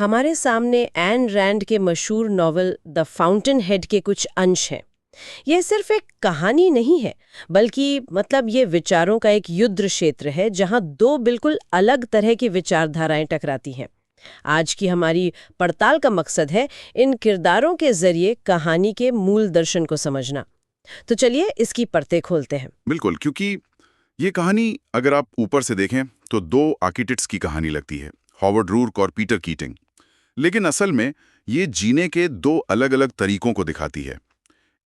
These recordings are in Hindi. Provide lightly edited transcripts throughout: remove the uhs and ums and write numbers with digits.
हमारे सामने एन रैंड के मशहूर नॉवल द फाउंटेन हेड के कुछ अंश हैं। यह सिर्फ एक कहानी नहीं है, बल्कि ये विचारों का एक युद्ध क्षेत्र है जहां दो बिल्कुल अलग तरह की विचारधाराएं टकराती हैं। आज की हमारी पड़ताल का मकसद है इन किरदारों के जरिए कहानी के मूल दर्शन को समझना। तो चलिए इसकी परतें खोलते हैं। बिल्कुल, क्योंकि ये कहानी अगर आप ऊपर से देखें तो दो आर्किटेक्ट्स की कहानी लगती है, हॉवर्ड रूर्क और पीटर कीटिंग। लेकिन असल में ये जीने के दो अलग अलग तरीकों को दिखाती है।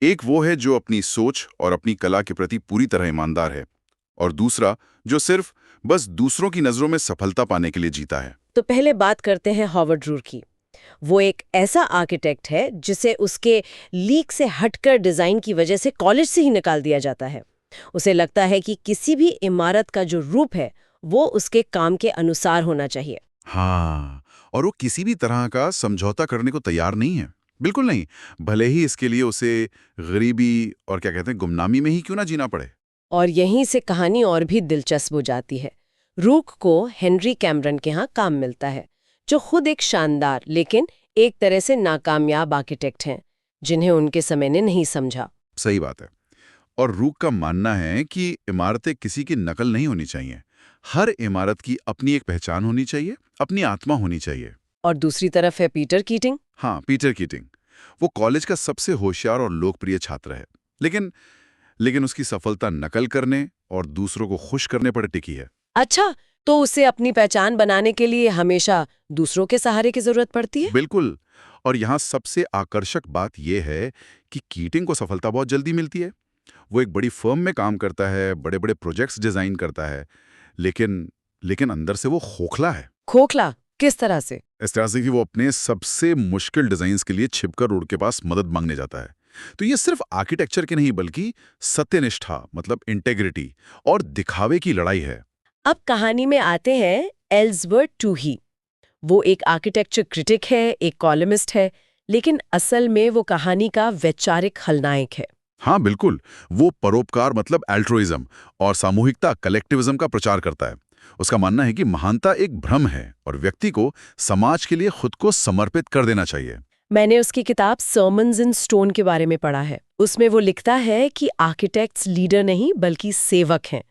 एक वो है जो अपनी सोच और अपनी कला के प्रति पूरी तरह ईमानदार है, और दूसरा जो सिर्फ बस दूसरों की नजरों में सफलता पाने के लिए जीता है। तो पहले बात करते हैं हॉवर्ड रूर्क की। वो एक ऐसा आर्किटेक्ट है जिसे उसके लीक से हटकर डिजाइन की वजह से कॉलेज से ही निकाल दिया जाता है। उसे लगता है कि किसी भी इमारत का जो रूप है वो उसके काम के अनुसार होना चाहिए। हाँ, और वो किसी भी तरह का समझौता करने को तैयार नहीं है, बिल्कुल नहीं, भले ही इसके लिए उसे गरीबी और क्या कहते हैं गुमनामी में ही क्यों ना जीना पड़े। और यहीं से कहानी और भी दिलचस्प हो जाती है। रूक को हेनरी कैमरन के यहाँ काम मिलता है, जो खुद एक शानदार लेकिन एक तरह से नाकामयाब आर्किटेक्ट हैं, जिन्हें उनके समय ने नहीं समझा। सही बात है। और रूक का मानना है कि इमारतें किसी की नकल नहीं होनी चाहिए। हर इमारत की अपनी एक पहचान होनी चाहिए, अपनी आत्मा होनी चाहिए। और दूसरी तरफ है पीटर कीटिंग। हाँ, पीटर कीटिंग। वो कॉलेज का सबसे होशियार और लोकप्रिय छात्र है, लेकिन उसकी सफलता नकल करने और दूसरों को खुश करने पर टिकी है। अच्छा, तो उसे अपनी पहचान बनाने के लिए हमेशा दूसरों के सहारे की जरूरत पड़ती है। बिल्कुल। और यहाँ सबसे आकर्षक बात यह है कि कीटिंग को सफलता बहुत जल्दी मिलती है। वो एक बड़ी फर्म में काम करता है, बड़े बड़े प्रोजेक्ट्स डिजाइन करता है, लेकिन अंदर से वो खोखला है। खोखला किस तरह से? इस तरह से कि वो अपने सबसे मुश्किल डिजाइन्स के लिए छिपकर रूट के पास मदद मांगने जाता है। तो ये सिर्फ आर्किटेक्चर की नहीं बल्कि सत्यनिष्ठा इंटेग्रिटी और दिखावे की लड़ाई है। अब कहानी में आते हैं एल्सबर्ट टूही। वो एक आर्किटेक्चर क्रिटिक है, एक कॉलमिस्ट है, लेकिन असल में वो कहानी का वैचारिक खलनायक है। हाँ बिल्कुल, वो परोपकार एल्ट्रुइज्म और सामूहिकता कलेक्टिविज्म का प्रचार करता है। उसका मानना है कि महानता एक भ्रम है और व्यक्ति को समाज के लिए खुद को समर्पित कर देना चाहिए। मैंने उसकी किताब सर्मन्स इन स्टोन के बारे में पढ़ा है। उसमें वो लिखता है कि आर्किटेक्ट्स लीडर नहीं बल्कि सेवक हैं।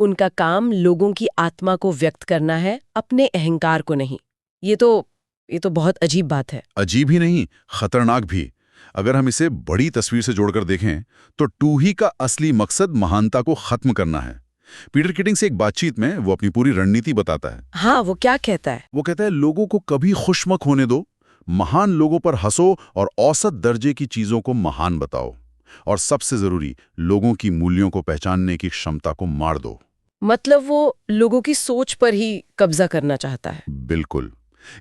उनका काम लोगों की आत्मा को व्यक्त करना है, अपने अहंकार को नहीं। ये तो बहुत अजीब बात है। अजीब ही नहीं, खतरनाक भी। अगर हम इसे बड़ी तस्वीर से जोड़कर देखें तो टूही का असली मकसद महानता को खत्म करना है। पीटर कीटिंग से एक बातचीत में वो अपनी पूरी रणनीति बताता है। हाँ, वो क्या कहता है? वो कहता है, लोगों को कभी खुशमक होने दो, महान लोगों पर हंसो और औसत दर्जे की चीजों को महान बताओ, और सबसे जरूरी, लोगों की मूल्यों को पहचानने की क्षमता को मार दो। मतलब वो लोगों की सोच पर ही कब्जा करना चाहता है। बिल्कुल।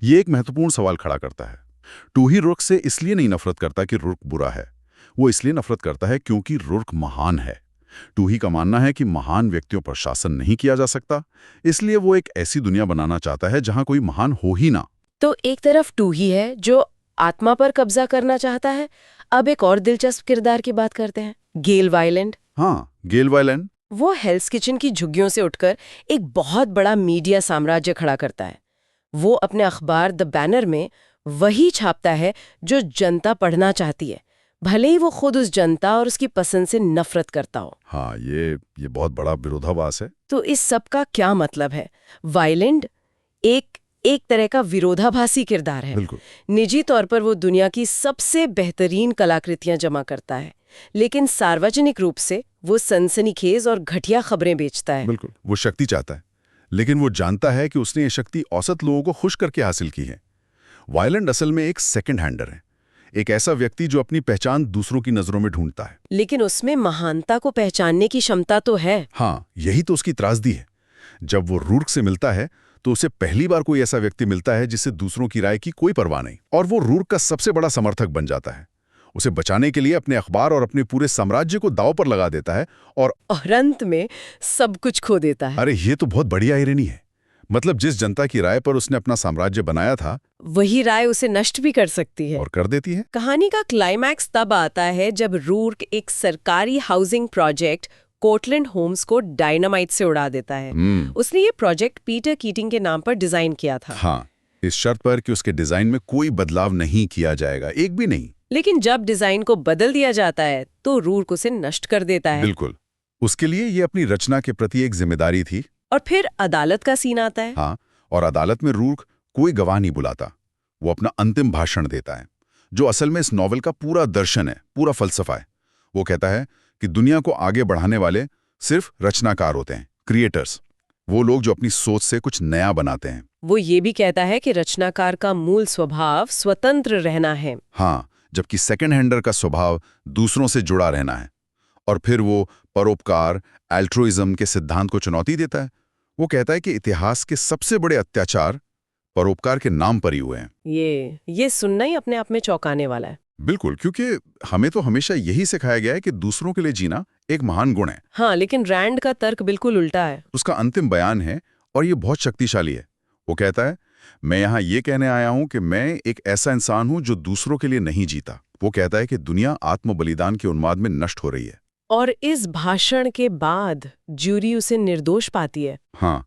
ये एक महत्वपूर्ण सवाल खड़ा करता है। टूही रुर्क से इसलिए नहीं नफरत करता कि रुर्क बुरा है, वो इसलिए नफरत करता है क्योंकि रुर्क महान है। टूही का मानना है कि महान व्यक्तियों पर शासन नहीं किया जा सकता, इसलिए वो एक ऐसी दुनिया बनाना चाहता है जहां कोई महान हो ही ना। तो एक तरफ टूही है जो आत्मा पर कब्जा करना चाहता है। अब एक और दिलचस्प किरदार की बात करते हैं, गेल वायलैंड। हाँ, गेल वायलैंड। वो हेल्स किचन की झुग्गियों से उठकर एक बहुत बड़ा मीडिया साम्राज्य खड़ा करता है। वो अपने अखबार द बैनर में वही छापता है जो जनता पढ़ना चाहती है, भले ही वो खुद उस जनता और उसकी पसंद से नफरत करता हो। हाँ, ये बहुत बड़ा विरोधाभास है। तो इस सब का क्या मतलब है? वायलैंड एक तरह का विरोधाभासी किरदार है। बिल्कुल। निजी तौर पर वो दुनिया की सबसे बेहतरीन कलाकृतियां जमा करता है, लेकिन सार्वजनिक रूप से वो सनसनीखेज और घटिया खबरें बेचता है। बिल्कुल, वो शक्ति चाहता है, लेकिन वो जानता है कि उसने ये शक्ति औसत लोगों को खुश करके हासिल की है। वायलैंड असल में एक सेकंड हैंडर है, एक ऐसा व्यक्ति जो अपनी पहचान दूसरों की नजरों में ढूंढता है। लेकिन उसमें महानता को पहचानने की क्षमता तो है। हाँ, यही तो उसकी त्रासदी है। जब वो रूर्क से मिलता है तो उसे पहली बार कोई ऐसा व्यक्ति मिलता है जिससे दूसरों की राय की कोई परवाह नहीं, और वो रूर्क का सबसे बड़ा समर्थक बन जाता है। उसे बचाने के लिए अपने अखबार और अपने पूरे साम्राज्य को दांव पर लगा देता है और अंत में सब कुछ खो देता है। अरे ये तो बहुत बढ़िया आयरनी है। जिस जनता की राय पर उसने अपना साम्राज्य बनाया था, वही राय उसे नष्ट भी कर सकती है और कर देती है। कहानी का क्लाइमैक्स तब आता है जब रूर्क एक सरकारी हाउसिंग प्रोजेक्ट कोर्टलैंड होम्स को डायनामाइट से उड़ा देता है। उसने ये प्रोजेक्ट पीटर कीटिंग के नाम पर डिजाइन किया था। हाँ, इस शर्त पर कि उसके डिजाइन में कोई बदलाव नहीं किया जाएगा, एक भी नहीं। लेकिन जब डिजाइन को बदल दिया जाता है तो रूर्क उसे नष्ट कर देता है। बिल्कुल। उसके लिए ये अपनी रचना के प्रति एक जिम्मेदारी थी। और फिर अदालत का सीन आता है। हाँ, और अदालत में रूर्क कोई गवाह नहीं बुलाता, वो अपना अंतिम भाषण देता है, जो असल में इस नॉवल का पूरा दर्शन है, पूरा फलसफा है। वो कहता है कि दुनिया को आगे बढ़ाने वाले सिर्फ रचनाकार होते हैं, क्रिएटर्स, वो लोग जो अपनी सोच से कुछ नया बनाते हैं। वो ये भी कहता है कि रचनाकार का मूल स्वभाव स्वतंत्र रहना है। हाँ, जबकि सेकंड हैंडर का स्वभाव दूसरों से जुड़ा रहना है। और फिर वो परोपकार, एल्ट्रुइज्म के सिद्धांत को चुनौती देता है। वो कहता है कि इतिहास के सबसे बड़े अत्याचार परोपकार के नाम पर ही हुए हैं। ये सुनना ही अपने आप में चौंकाने वाला है। बिल्कुल, क्योंकि हमें तो हमेशा यही सिखाया गया है कि दूसरों के लिए जीना एक महान गुण है। हाँ, लेकिन रैंड का तर्क बिल्कुल उल्टा है। उसका अंतिम बयान है और ये बहुत शक्तिशाली है। वो कहता है, मैं यहाँ ये कहने आया हूँ कि मैं एक ऐसा इंसान हूँ जो दूसरों के लिए नहीं जीता। वो कहता है कि दुनिया आत्म बलिदान के उन्माद में नष्ट हो रही है। और इस भाषण के बाद ज्यूरी उसे निर्दोष पाती है। हाँ,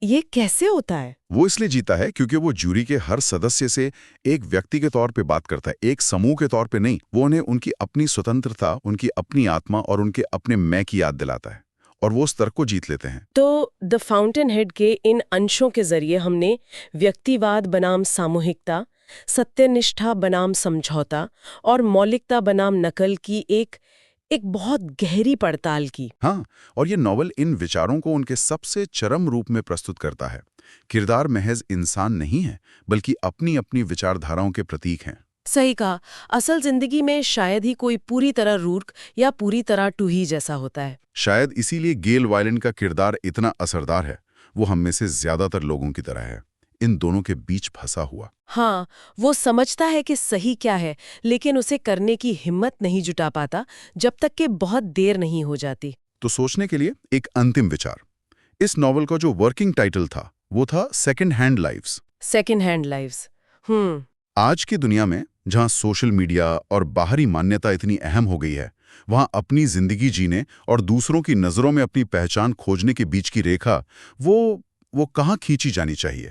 ये कैसे होता है? वो इसलिए जीता है क्योंकि वो जूरी के हर सदस्य से एक व्यक्ति के तौर पे बात करता है, एक समूह के तौर पे नहीं। वो उन्हें उनकी अपनी स्वतंत्रता, उनकी अपनी आत्मा और उनके अपने मैं की याद दिलाता है, और वो उस तर्क को जीत लेते हैं। तो द फाउंटेन हेड के इन अंशों के जरिए हमने व्यक्तिवाद बनाम सामूहिकता, सत्यनिष्ठा बनाम समझौता और मौलिकता बनाम नकल की एक बहुत गहरी पड़ताल की। हाँ, और ये नॉवल इन विचारों को उनके सबसे चरम रूप में प्रस्तुत करता है। किरदार महज इंसान नहीं है, बल्कि अपनी अपनी विचारधाराओं के प्रतीक हैं। सही कहा। असल जिंदगी में शायद ही कोई पूरी तरह रूर्क या पूरी तरह टूही जैसा होता है। शायद इसीलिए गेल वायलन का किरदार इतना असरदार है। वो हम में से ज्यादातर लोगों की तरह है, इन दोनों के बीच फंसा हुआ। हाँ, वो समझता है कि सही क्या है, लेकिन उसे करने की हिम्मत नहीं जुटा पाता जब तक कि बहुत देर नहीं हो जाती। तो सोचने के लिए एक अंतिम विचार। इस नॉवल का जो वर्किंग टाइटल था वो था second hand lives. Second hand lives. आज की दुनिया में जहां सोशल मीडिया और बाहरी मान्यता इतनी अहम हो गई है, वहां अपनी जिंदगी जीने और दूसरों की नजरों में अपनी पहचान खोजने के बीच की रेखा वो कहाँ खींची जानी चाहिए?